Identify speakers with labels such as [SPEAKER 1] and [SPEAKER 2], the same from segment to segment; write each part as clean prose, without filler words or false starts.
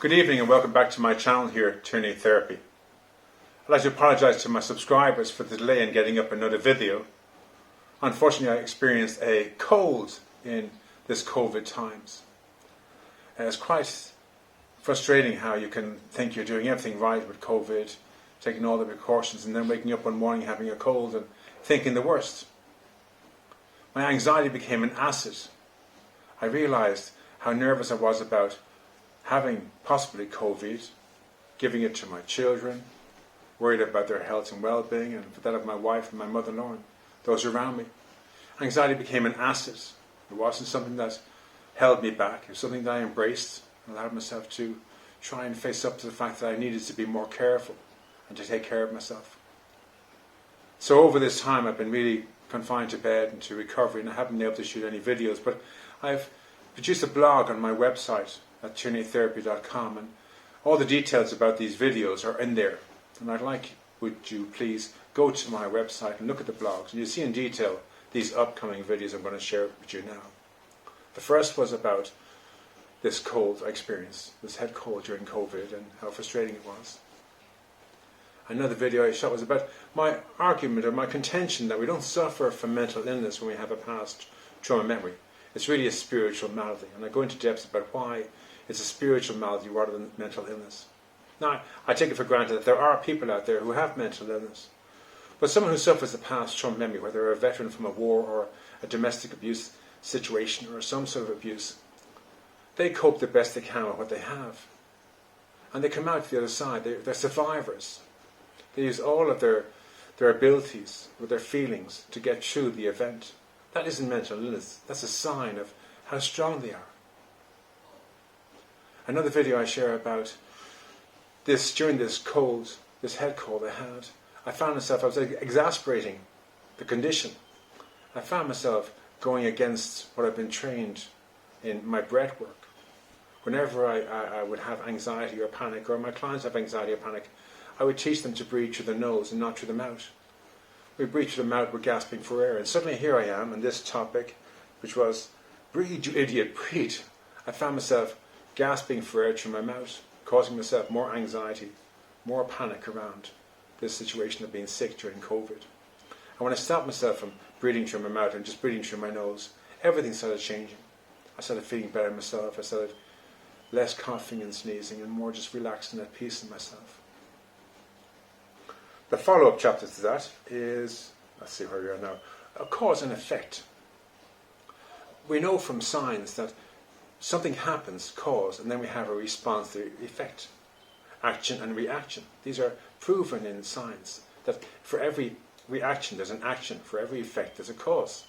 [SPEAKER 1] Good evening and welcome back to my channel here at Victory Therapy. I'd like to apologise to my subscribers for the delay in getting up another video. Unfortunately, I experienced a cold in this COVID times. And it's quite frustrating how you can think you're doing everything right with COVID, taking all the precautions, and then waking up one morning having a cold and thinking the worst. My anxiety became an acid. I realised how nervous I was about having possibly COVID, giving it to my children, worried about their health and well-being, and for that of my wife and my mother-in-law and those around me. Anxiety became an asset. It wasn't something that held me back. It was something that I embraced and allowed myself to try and face up to the fact that I needed to be more careful and to take care of myself. So over this time I've been really confined to bed and to recovery, and I haven't been able to shoot any videos, but I've produced a blog on my website at victorytherapy.com, and all the details about these videos are in there. And I'd like, would you please go to my website and look at the blogs, and you'll see in detail these upcoming videos I'm going to share with you now. The first was about this cold I experienced, this head cold during COVID, and how frustrating it was. Another video I shot was about my argument or my contention that we don't suffer from mental illness when we have a past trauma memory. It's really a spiritual malady, and I go into depth about why it's a spiritual malady rather than mental illness. Now, I take it for granted that there are people out there who have mental illness, but someone who suffers a past trauma memory, whether they're a veteran from a war or a domestic abuse situation or some sort of abuse, they cope the best they can with what they have. And they come out the other side. They're survivors. They use all of their abilities, with their feelings, to get through the event. That isn't mental illness. That's a sign of how strong they are. Another video I share about this, during this head cold I had, I found myself, I was exasperating the condition. I found myself going against what I've been trained in my breath work. Whenever I would have anxiety or panic, or my clients have anxiety or panic, I would teach them to breathe through the nose and not through the mouth. We breathe through the mouth, we're gasping for air. And suddenly here I am on this topic, which was, breathe, you idiot, breathe. I found myself gasping for air through my mouth, causing myself more anxiety, more panic around this situation of being sick during COVID. And when I stopped myself from breathing through my mouth and just breathing through my nose, everything started changing. I started feeling better in myself. I started less coughing and sneezing and more just relaxed and at peace in myself. The follow-up chapter to that is, let's see where we are now, a cause and effect. We know from science that something happens, cause, and then we have a response to effect. Action and reaction. These are proven in science, that for every reaction there's an action, for every effect there's a cause.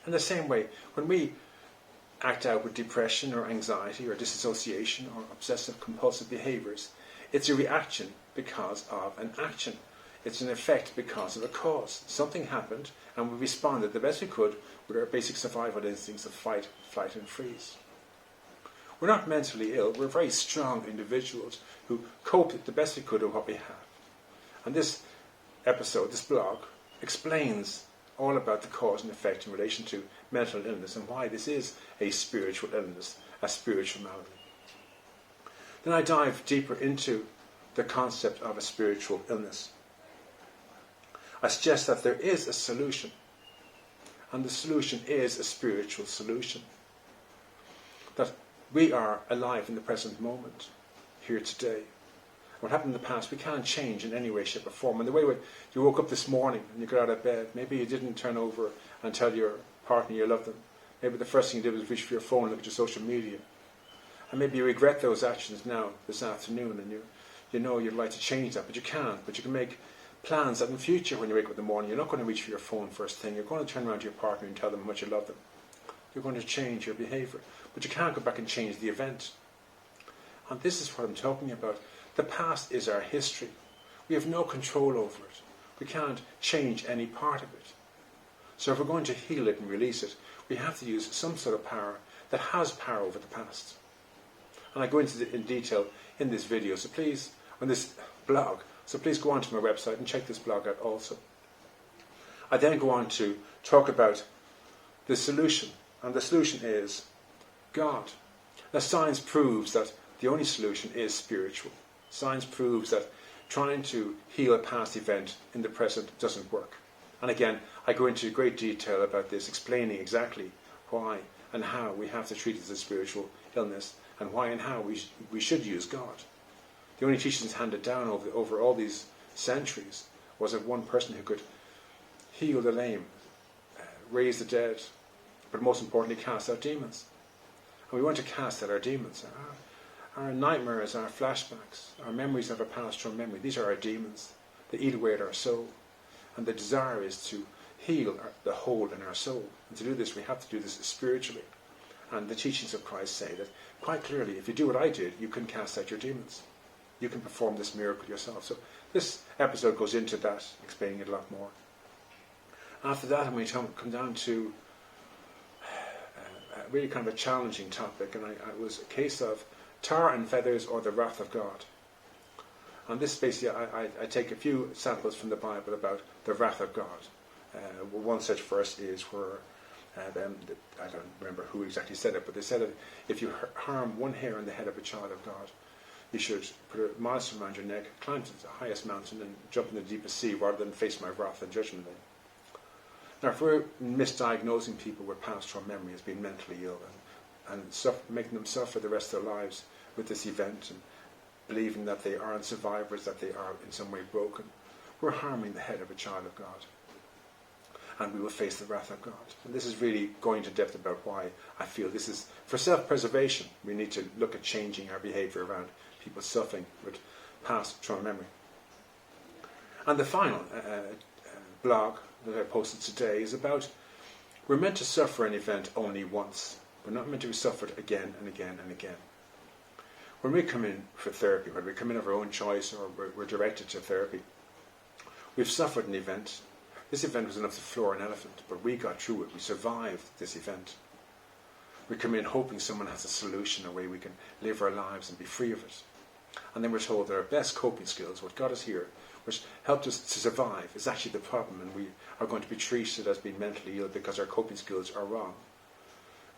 [SPEAKER 1] In the same way, when we act out with depression or anxiety or disassociation or obsessive compulsive behaviours, it's a reaction because of an action. It's an effect because of a cause. Something happened and we responded the best we could with our basic survival instincts of fight, flight and freeze. We're not mentally ill, we're very strong individuals who cope the best we could with what we have. And this episode, this blog, explains all about the cause and effect in relation to mental illness and why this is a spiritual illness, a spiritual malady. Then I dive deeper into the concept of a spiritual illness. I suggest that there is a solution, and the solution is a spiritual solution. That we are alive in the present moment, here today. What happened in the past we can't change in any way, shape or form. And the way you woke up this morning and you got out of bed, maybe you didn't turn over and tell your partner you love them. Maybe the first thing you did was reach for your phone and look at your social media. And maybe you regret those actions now, this afternoon, and you know you'd like to change that, but you can't. But you can make plans that in future when you wake up in the morning, you're not going to reach for your phone first thing. You're going to turn around to your partner and tell them how much you love them. You're going to change your behaviour. But you can't go back and change the event. And this is what I'm talking about. The past is our history. We have no control over it. We can't change any part of it. So if we're going to heal it and release it, we have to use some sort of power that has power over the past. And I go into it in detail in this video, so please, on this blog, so please go onto my website and check this blog out also. I then go on to talk about the solution, and the solution is God. Now, science proves that the only solution is spiritual. Science proves that trying to heal a past event in the present doesn't work. And again, I go into great detail about this, explaining exactly why and how we have to treat it as a spiritual illness, and why and how we should use God. The only teachings handed down over all these centuries was of one person who could heal the lame, raise the dead, but most importantly, cast out demons. And we want to cast out our demons. Our nightmares, our flashbacks, our memories of a past from memory, these are our demons. They eat away at our soul. And the desire is to heal the hole in our soul. And to do this, we have to do this spiritually. And the teachings of Christ say that quite clearly, if you do what I did, you can cast out your demons. You can perform this miracle yourself. So this episode goes into that, explaining it a lot more. After that, I'm going to come down to really kind of a challenging topic, and it was a case of tar and feathers or the wrath of God. And this basically, I take a few samples from the Bible about the wrath of God. One such verse is where, I don't remember who exactly said it, but they said that if you harm one hair on the head of a child of God, you should put a milestone around your neck, climb to the highest mountain, and jump in the deepest sea rather than face my wrath and judgment day. Now, if we're misdiagnosing people with past trauma memory as being mentally ill and making them suffer the rest of their lives with this event and believing that they aren't survivors, that they are in some way broken, we're harming the head of a child of God. And we will face the wrath of God. And this is really going to depth about why I feel this is, for self-preservation, we need to look at changing our behaviour around people suffering with past trauma memory. And the final blog that I posted today is about, we're meant to suffer an event only once. We're not meant to be suffered again and again and again. When we come in for therapy, whether we come in of our own choice or we're directed to therapy, we've suffered an event. This event was enough to floor an elephant, but we got through it. We survived this event. We come in hoping someone has a solution, a way we can live our lives and be free of it. And then we're told that our best coping skills, what got us here, which helped us to survive, is actually the problem, and we are going to be treated as being mentally ill because our coping skills are wrong.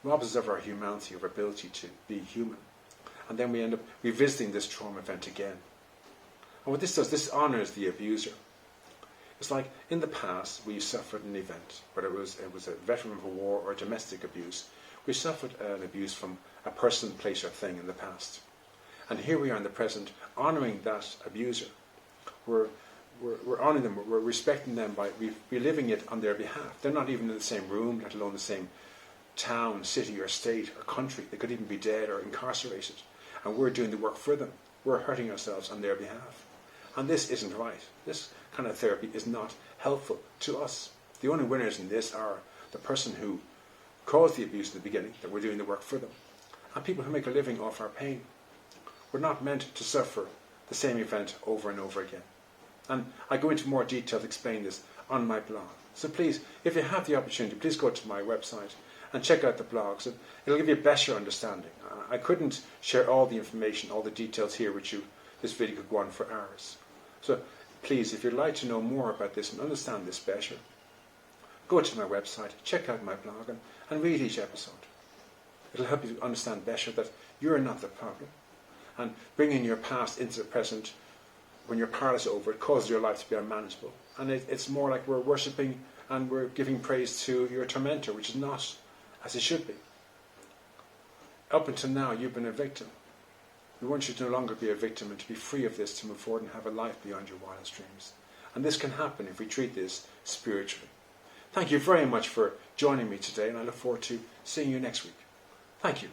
[SPEAKER 1] It robs us of our humanity, of our ability to be human. And then we end up revisiting this trauma event again. And what this does, this honours the abuser. It's like in the past we suffered an event, whether it was a veteran of a war or domestic abuse. We suffered an abuse from a person, place or thing in the past. And here we are in the present, honouring that abuser. We're honouring them, we're respecting them by reliving it on their behalf. They're not even in the same room, let alone the same town, city or state or country. They could even be dead or incarcerated. And we're doing the work for them. We're hurting ourselves on their behalf. And this isn't right. This kind of therapy is not helpful to us. The only winners in this are the person who caused the abuse in the beginning, that we're doing the work for them, and people who make a living off our pain. We're not meant to suffer the same event over and over again. And I go into more detail to explain this on my blog. So please, if you have the opportunity, please go to my website and check out the blogs. It'll give you a better understanding. I couldn't share all the information, all the details here with you. This video could go on for hours. So please, if you'd like to know more about this and understand this better, go to my website, check out my blog, and read each episode. It'll help you understand better that you're not the problem. And bringing your past into the present, when your part is over, it causes your life to be unmanageable. And it's more like we're worshipping and we're giving praise to your tormentor, which is not as it should be. Up until now, you've been a victim. We want you to no longer be a victim and to be free of this, to move forward and have a life beyond your wildest dreams. And this can happen if we treat this spiritually. Thank you very much for joining me today, and I look forward to seeing you next week. Thank you.